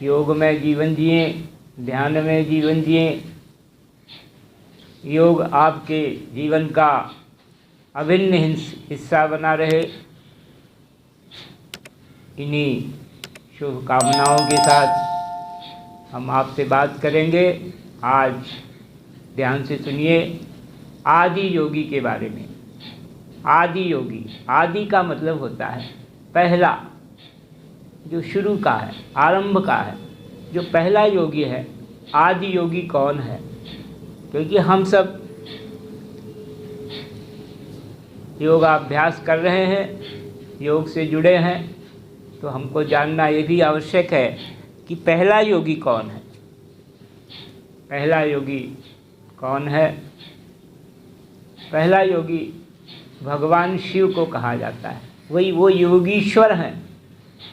योग में जीवन जिए, ध्यान में जीवन जिए। योग आपके जीवन का अभिन्न हिस्सा बना रहे। इन्हीं शुभकामनाओं के साथ हम आपसे बात करेंगे। आज ध्यान से सुनिए आदि योगी के बारे में। आदि योगी, आदि का मतलब होता है पहला, जो शुरू का है, आरंभ का है, जो पहला योगी है। आदि योगी कौन है? क्योंकि हम सब योगाभ्यास कर रहे हैं, योग से जुड़े हैं, तो हमको जानना ये भी आवश्यक है कि पहला योगी कौन है। पहला योगी कौन है? पहला योगी भगवान शिव को कहा जाता है। वही वो योगीश्वर हैं।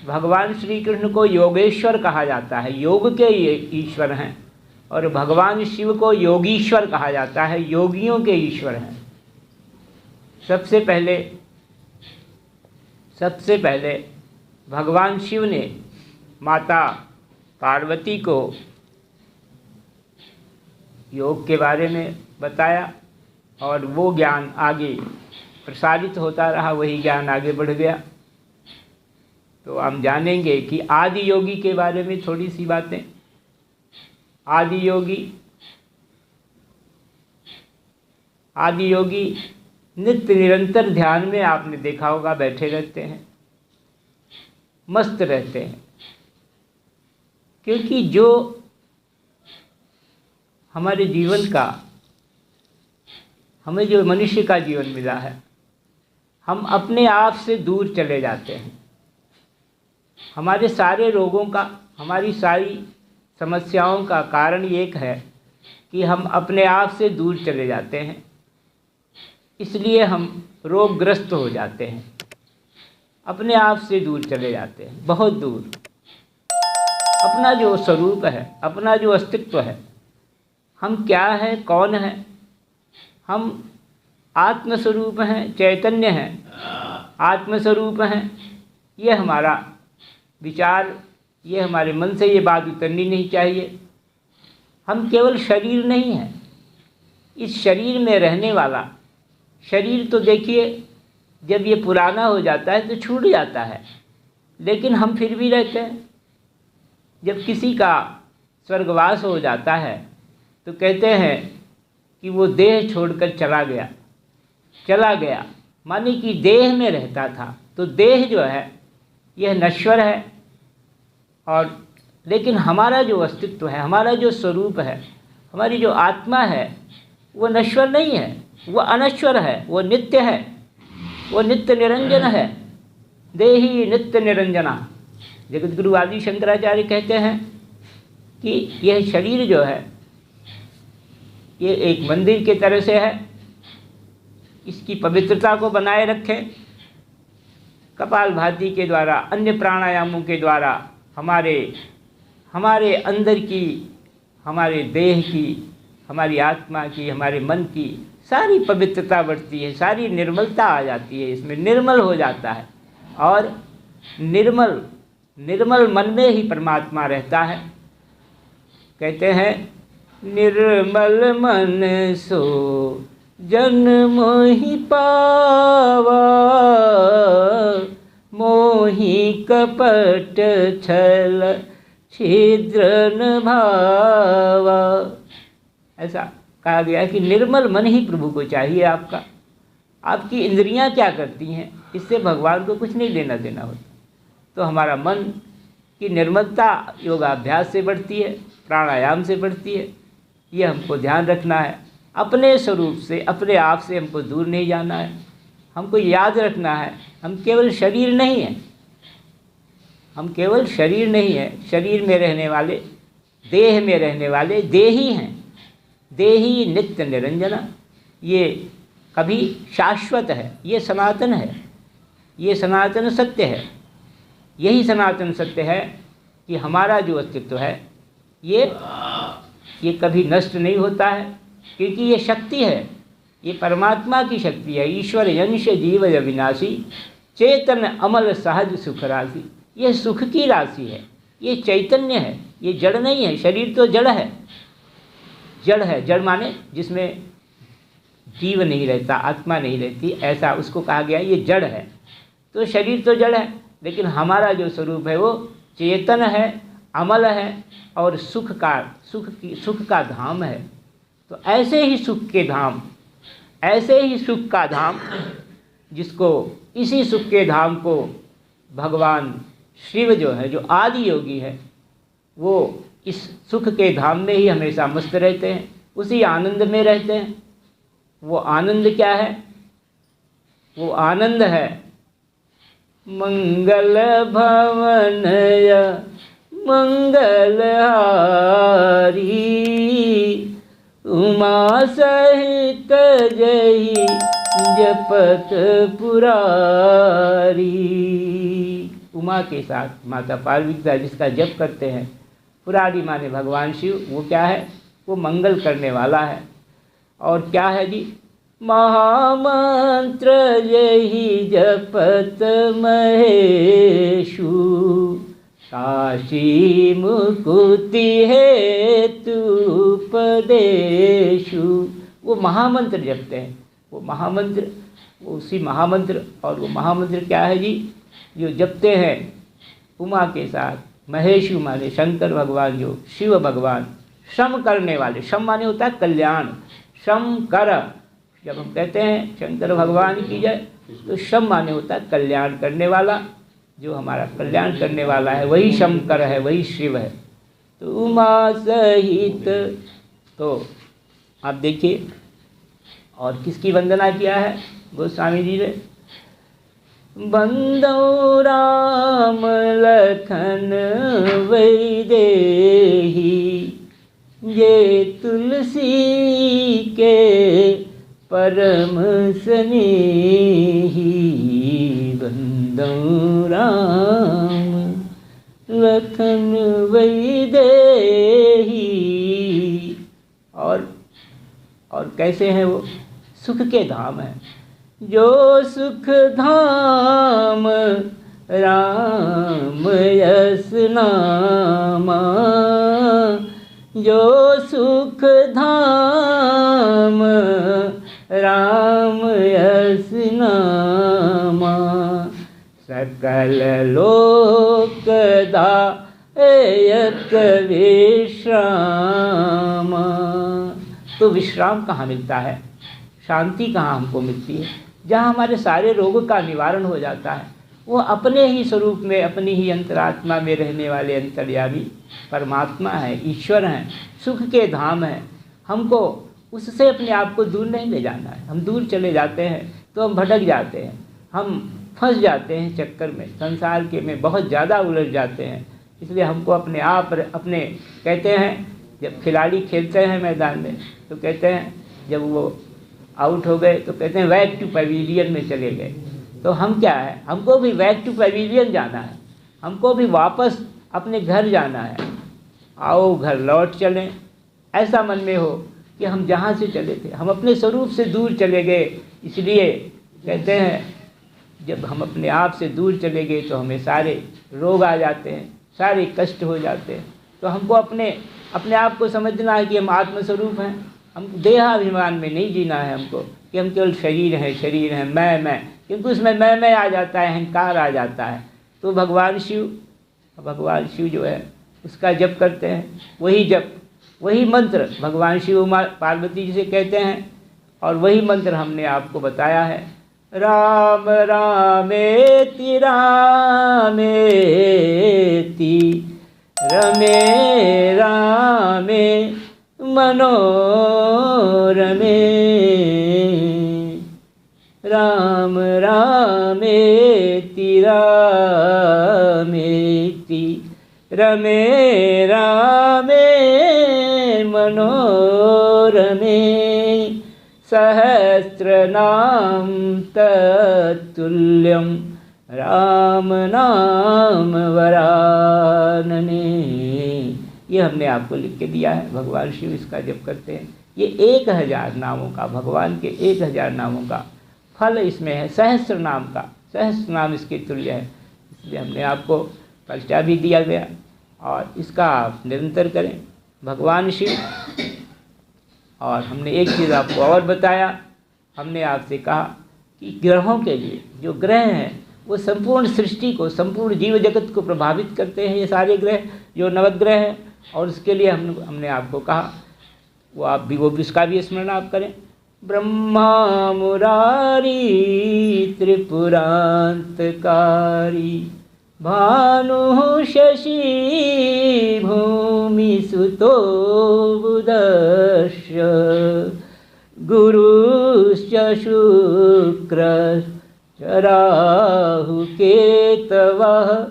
भगवान श्री कृष्ण को योगेश्वर कहा जाता है, योग के ये ईश्वर हैं। और भगवान शिव को योगीश्वर कहा जाता है, योगियों के ईश्वर हैं। सबसे पहले भगवान शिव ने माता पार्वती को योग के बारे में बताया और वो ज्ञान आगे प्रसारित होता रहा, वही ज्ञान आगे बढ़ गया। तो हम जानेंगे कि आदि योगी के बारे में थोड़ी सी बातें। आदि योगी नित्य निरंतर ध्यान में, आपने देखा होगा, बैठे रहते हैं, मस्त रहते हैं। क्योंकि जो हमारे जीवन का, हमें जो मनुष्य का जीवन मिला है, हम अपने आप से दूर चले जाते हैं। हमारे सारे रोगों का, हमारी सारी समस्याओं का कारण एक है कि हम अपने आप से दूर चले जाते हैं। इसलिए हम रोगग्रस्त हो जाते हैं। अपने आप से दूर चले जाते हैं, बहुत दूर। अपना जो स्वरूप है, अपना जो अस्तित्व है, हम क्या हैं, कौन हैं, हम आत्मस्वरूप हैं, चैतन्य हैं, आत्मस्वरूप हैं। ये हमारा विचार, ये हमारे मन से ये बात उतरनी नहीं चाहिए। हम केवल शरीर नहीं हैं। इस शरीर में रहने वाला, शरीर तो देखिए जब ये पुराना हो जाता है तो छूट जाता है, लेकिन हम फिर भी रहते हैं। जब किसी का स्वर्गवास हो जाता है तो कहते हैं कि वो देह छोड़कर चला गया, माने कि देह में रहता था। तो देह जो है यह नश्वर है, और लेकिन हमारा जो अस्तित्व है, हमारा जो स्वरूप है, हमारी जो आत्मा है, वो नश्वर नहीं है, वो अनश्वर है, वो नित्य है, वो नित्य निरंजन है। देही नित्य निरंजना। जगतगुरु आदि शंकराचार्य कहते हैं कि यह शरीर जो है ये एक मंदिर के तरह से है। इसकी पवित्रता को बनाए रखें। कपालभाति के द्वारा, अन्य प्राणायामों के द्वारा हमारे अंदर की, हमारे देह की, हमारी आत्मा की, हमारे मन की सारी पवित्रता बढ़ती है, सारी निर्मलता आ जाती है, इसमें निर्मल हो जाता है। और निर्मल मन में ही परमात्मा रहता है। कहते हैं निर्मल मन सो जन मोहि पावा, मोहि कपट छल छिद्र न भावा। ऐसा कहा गया कि निर्मल मन ही प्रभु को चाहिए आपका। आपकी इंद्रियां क्या करती हैं, इससे भगवान को कुछ नहीं लेना देना होता। तो हमारा मन की निर्मलता योगाभ्यास से बढ़ती है, प्राणायाम से बढ़ती है। ये हमको ध्यान रखना है। अपने स्वरूप से, अपने आप से हमको दूर नहीं जाना है। हमको याद रखना है हम केवल शरीर नहीं हैं। हम केवल शरीर नहीं हैं, शरीर में रहने वाले, देह में रहने वाले देही हैं। देही नित्य निरंजना, ये कभी शाश्वत है, ये सनातन है, ये सनातन सत्य है। यही सनातन सत्य है कि हमारा जो अस्तित्व है ये कभी नष्ट नहीं होता है, क्योंकि ये शक्ति है, ये परमात्मा की शक्ति है। ईश्वर यंश जीव अविनाशी, चेतन अमल सहज सुख राशि। ये सुख की राशि है, ये चैतन्य है, ये जड़ नहीं है। शरीर तो जड़ है, जड़ है, जड़ माने जिसमें जीव नहीं रहता, आत्मा नहीं रहती, ऐसा उसको कहा गया ये जड़ है। तो शरीर तो जड़ है, लेकिन हमारा जो स्वरूप है वो चेतन है, अमल है और सुख का धाम है। तो ऐसे ही सुख के धाम, ऐसे ही सुख का धाम, जिसको इसी सुख के धाम को भगवान शिव जो है, जो आदि योगी है, वो इस सुख के धाम में ही हमेशा मस्त रहते हैं, उसी आनंद में रहते हैं। वो आनंद क्या है? वो आनंद है मंगल भवनय मंगलहारी, उमा सहित जही जपत पुरारी। उमा के साथ माता पार्वती का जिसका जप करते हैं, पुरारी माने भगवान शिव, वो क्या है? वो मंगल करने वाला है। और क्या है जी? महामंत्र यही जपत महेशु, काशी मुकुति हेतु उपदेशु। वो महामंत्र जपते हैं, वो महामंत्र, वो उसी महामंत्र। और वो महामंत्र क्या है जी? जो जपते हैं उमा के साथ, महेशु माने शंकर भगवान, जो शिव भगवान श्रम करने वाले, श्रम माने होता है कल्याण, श्रम कर। जब हम कहते हैं शंकर भगवान की जय, तो श्रम माने होता है कल्याण करने वाला। जो हमारा कल्याण करने वाला है वही शंकर है, वही शिव है। तो उमा सहित, तो आप देखिए और किसकी वंदना किया है गोस्वामी जी ने? बंदो राम लखन वैदेही, ये तुलसी के परम स्नेही। बंदो राम लखन वैदेही। और कैसे हैं वो? सुख के धाम है। जो सुख धाम राम यस नामा, जो सुख धाम राम यस नामा, सकल लोक दायक विश्राम। तो विश्राम कहाँ मिलता है? शांति कहाँ हमको मिलती है? जहाँ हमारे सारे रोगों का निवारण हो जाता है। वो अपने ही स्वरूप में, अपनी ही अंतरात्मा में रहने वाले अंतर्यामी परमात्मा है, ईश्वर हैं, सुख के धाम हैं। हमको उससे अपने आप को दूर नहीं ले जाना है। हम दूर चले जाते हैं तो हम भटक जाते हैं, हम फंस जाते हैं चक्कर में, संसार के में बहुत ज़्यादा उलझ जाते हैं। इसलिए हमको अपने आप, अपने कहते हैं जब खिलाड़ी खेलते हैं मैदान में, तो कहते हैं जब वो आउट हो गए तो कहते हैं बैक टू पवेलियन में चले गए। तो हम क्या है? हमको भी बैक टू पवेलियन जाना है, हमको भी वापस अपने घर जाना है। आओ घर लौट चलें, ऐसा मन में हो कि हम जहाँ से चले थे, हम अपने स्वरूप से दूर चले गए। इसलिए कहते हैं जब हम अपने आप से दूर चले गए तो हमें सारे रोग आ जाते हैं, सारे कष्ट हो जाते हैं। तो हमको अपने आप को समझना है कि हम आत्मस्वरूप हैं। हम देहाभिमान में नहीं जीना है हमको कि हम केवल शरीर हैं, मैं, क्योंकि उसमें मैं आ जाता है, अहंकार आ जाता है। तो भगवान शिव जो है उसका जप करते हैं, वही जप, वही मंत्र भगवान शिव पार्वती जी से कहते हैं। और वही मंत्र हमने आपको बताया है, राम रामेति रामेति रमे रामे मनोरमे, राम रामेति रामेति रमे रामे मनोरमे, सहस्रनाम तत्तुल्यं राम नाम वरानने। ये हमने आपको लिख के दिया है। भगवान शिव इसका जप करते हैं। ये 1000 नामों का, भगवान के 1000 नामों का फल इसमें है। सहस्र नाम का, सहस्र नाम इसके तुल्य है। इसलिए हमने आपको पर्चा भी दिया गया और इसका आप निरंतर करें। भगवान शिव, और हमने एक चीज़ आपको और बताया, हमने आपसे कहा कि ग्रहों के लिए, जो ग्रह हैं वो संपूर्ण सृष्टि को, संपूर्ण जीव जगत को प्रभावित करते हैं, ये सारे ग्रह जो नवग्रह हैं, और उसके लिए हमने आपको कहा वो आप भी, वो भी उसका भी स्मरण आप करें। ब्रह्मा मुरारी त्रिपुरांतकारी भानु शशि भूमि सुतो बुधश्च गुरुश्च शुक्रश्च राहु केतवः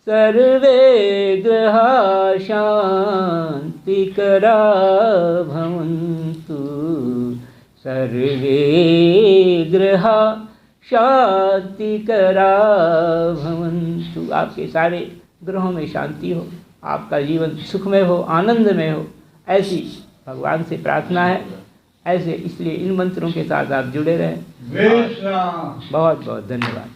सर्वे ग्रहा शान्तिकरा भवन्तु, सर्वे ग्रहा शांतिकरा भवन्तु। आपके सारे ग्रहों में शांति हो, आपका जीवन सुखमय हो, आनंदमय हो, ऐसी भगवान से प्रार्थना है। ऐसे इसलिए इन मंत्रों के साथ आप जुड़े रहें। बहुत बहुत धन्यवाद।